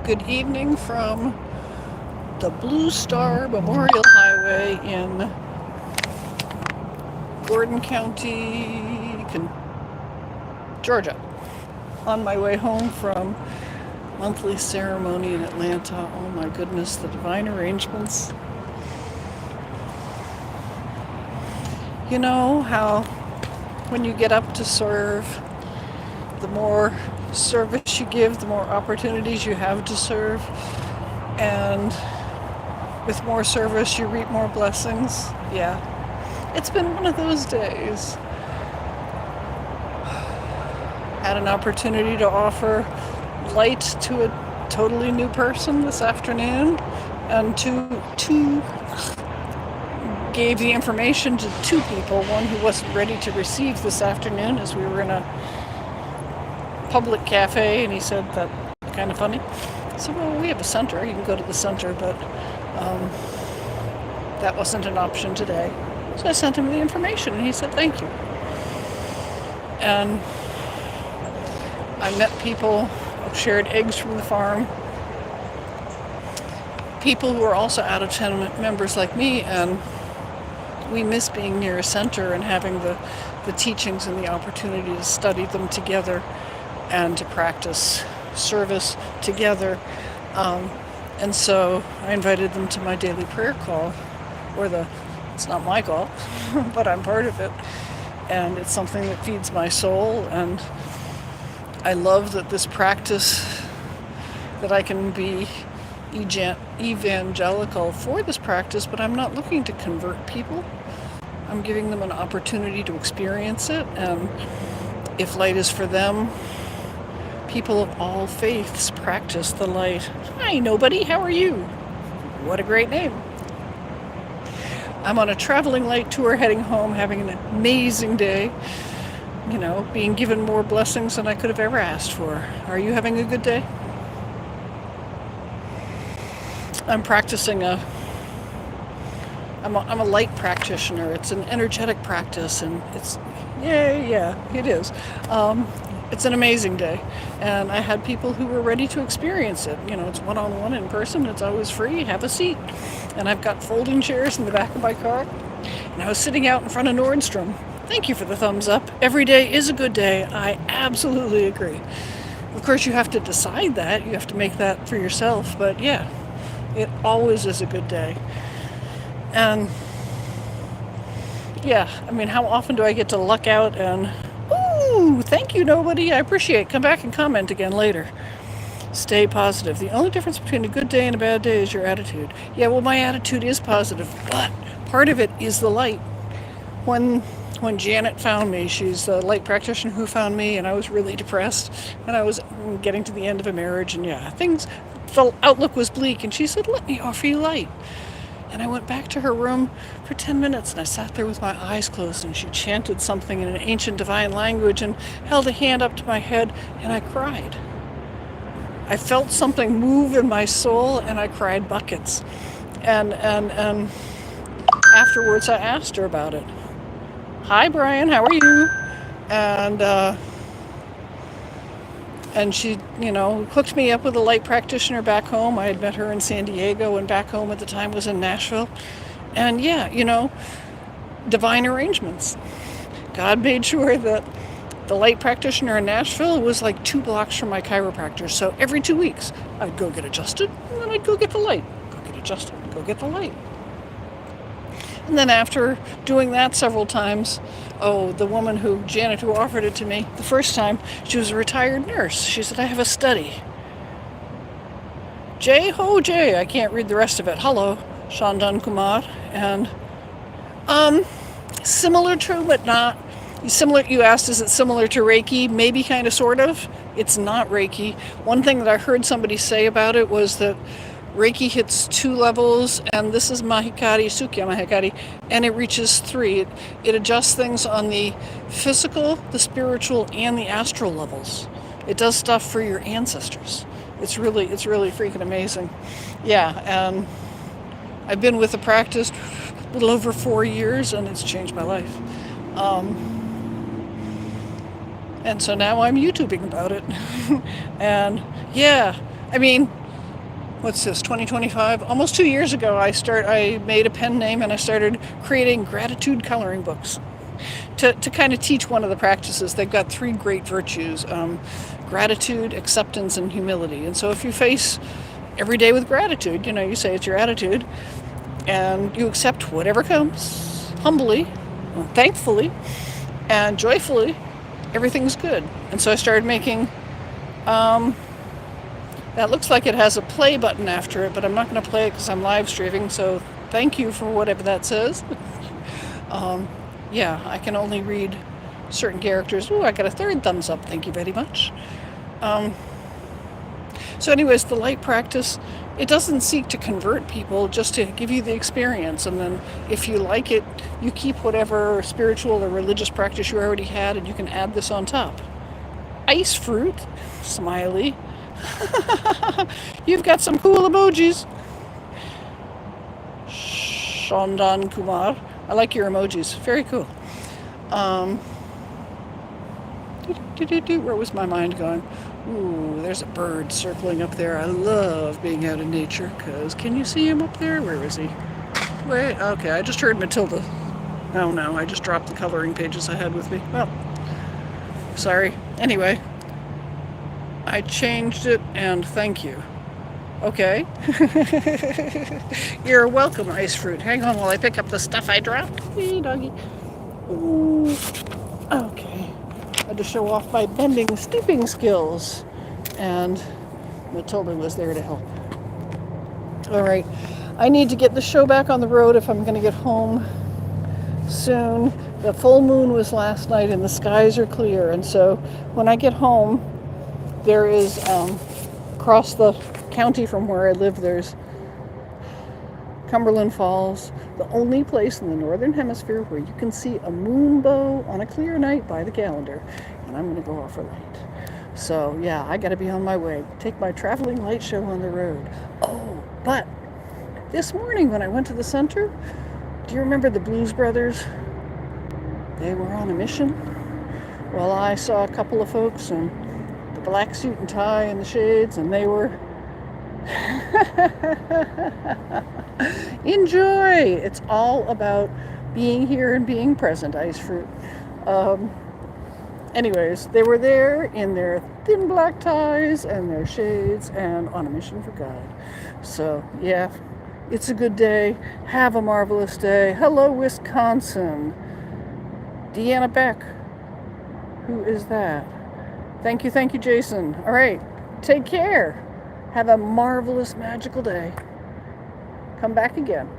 Good evening from the Blue Star Memorial Highway in Gordon County, Georgia. On my way home from monthly ceremony in Atlanta. Oh my goodness, the divine arrangements. You know how when you get up to serve, the more service you give, the more opportunities you have to serve. And with more service, you reap more blessings. Yeah, it's been one of those days. Had an opportunity to offer light to a totally new person this afternoon, and two gave the information to two people, one who wasn't ready to receive this afternoon as we were in a public cafe, and he said that kind of funny. So, well, we have a center, you can go to the center, but that wasn't an option today. So I sent him the information, and he said thank you. And I met people who shared eggs from the farm, people who are also out-of-town members like me, and we miss being near a center and having the teachings and the opportunity to study them together and to practice service together. And so I invited them to my daily prayer call, it's not my call, but I'm part of it. And it's something that feeds my soul. And I love that this practice, that I can be evangelical for this practice, but I'm not looking to convert people. I'm giving them an opportunity to experience it. And if light is for them, people of all faiths practice the light. Hi, nobody, how are you? What a great name. I'm on a traveling light tour heading home, having an amazing day, being given more blessings than I could have ever asked for. Are you having a good day? I'm practicing I'm a light practitioner. It's an energetic practice, and it is. It's an amazing day, and I had people who were ready to experience it. It's one-on-one in person. It's always free. Have a seat. And I've got folding chairs in the back of my car, and I was sitting out in front of Nordstrom. Thank you for the thumbs up. Every day is a good day. I absolutely agree. Of course, you have to decide that. You have to make that for yourself, but yeah, it always is a good day. And yeah, how often do I get to luck out and, ooh, thank you, nobody, I appreciate it. Come back and comment again later. Stay positive. The only difference between a good day and a bad day is your attitude. Yeah, well, my attitude is positive, but part of it is the light. When Janet found me, she's the light practitioner who found me, and I was really depressed, and I was getting to the end of a marriage, and the outlook was bleak, and she said, let me offer you light. And I went back to her room for 10 minutes, and I sat there with my eyes closed, and she chanted something in an ancient divine language and held a hand up to my head, and I cried. I felt something move in my soul, and I cried buckets. And afterwards I asked her about it. Hi, Brian, how are you? And she, hooked me up with a light practitioner back home. I had met her in San Diego, and back home at the time was in Nashville. And yeah, divine arrangements. God made sure that the light practitioner in Nashville was like 2 blocks from my chiropractor. So every 2 weeks, I'd go get adjusted, and then I'd go get the light. Go get adjusted, go get the light. And then after doing that several times, the woman Janet, who offered it to me the first time, she was a retired nurse. She said, I have a study. Jay, I can't read the rest of it. Hello, Shandan Kumar. And similar to, but not. You asked, is it similar to Reiki? Maybe, kind of, sort of. It's not Reiki. One thing that I heard somebody say about it was that Reiki hits 2 levels, and this is Mahikari, Sukya Mahikari, and it reaches 3. It adjusts things on the physical, the spiritual, and the astral levels. It does stuff for your ancestors. It's really freaking amazing. Yeah, and I've been with the practice a little over 4 years, and it's changed my life. And so now I'm YouTubing about it. And yeah, what's this, 2025? Almost 2 years ago, I made a pen name and I started creating gratitude coloring books to kind of teach one of the practices. They've got 3 great virtues: gratitude, acceptance, and humility. And so if you face every day with gratitude, you say it's your attitude, and you accept whatever comes humbly, thankfully, and joyfully, everything's good. And so I started making, that looks like it has a play button after it, but I'm not going to play it because I'm live streaming, so thank you for whatever that says. Yeah, I can only read certain characters. Ooh, I got a 3rd thumbs up, thank you very much. So anyways, the light practice, it doesn't seek to convert people, just to give you the experience. And then if you like it, you keep whatever spiritual or religious practice you already had, and you can add this on top. Ice fruit, smiley. You've got some cool emojis. Shandan Kumar. I like your emojis. Very cool. Where was my mind going? Ooh, there's a bird circling up there. I love being out in nature, because can you see him up there? Where is he? Wait, okay, I just heard Matilda. Oh no, I just dropped the coloring pages I had with me. Well, sorry. Anyway, I changed it, and thank you. Okay. You're welcome, ice fruit. Hang on while I pick up the stuff I dropped. Hey, doggy. Ooh. Okay. I had to show off my bending, stooping skills. And Matilda was there to help. All right. I need to get the show back on the road if I'm going to get home soon. The full moon was last night and the skies are clear. And so when I get home, there is, across the county from where I live, there's Cumberland Falls, the only place in the northern hemisphere where you can see a moonbow on a clear night by the calendar. And I'm going to go off for light. So yeah, I got to be on my way. Take my traveling light show on the road. Oh, but this morning when I went to the center, do you remember the Blues Brothers? They were on a mission. Well, I saw a couple of folks in the black suit and tie and the shades, and they were enjoy. It's all about being here and being present, ice fruit. Anyways, they were there in their thin black ties and their shades and on a mission for God. So yeah, it's a good day. Have a marvelous day. Hello, Wisconsin. Deanna Beck. Who is that? Thank you, Jason. All right, take care. Have a marvelous, magical day. Come back again.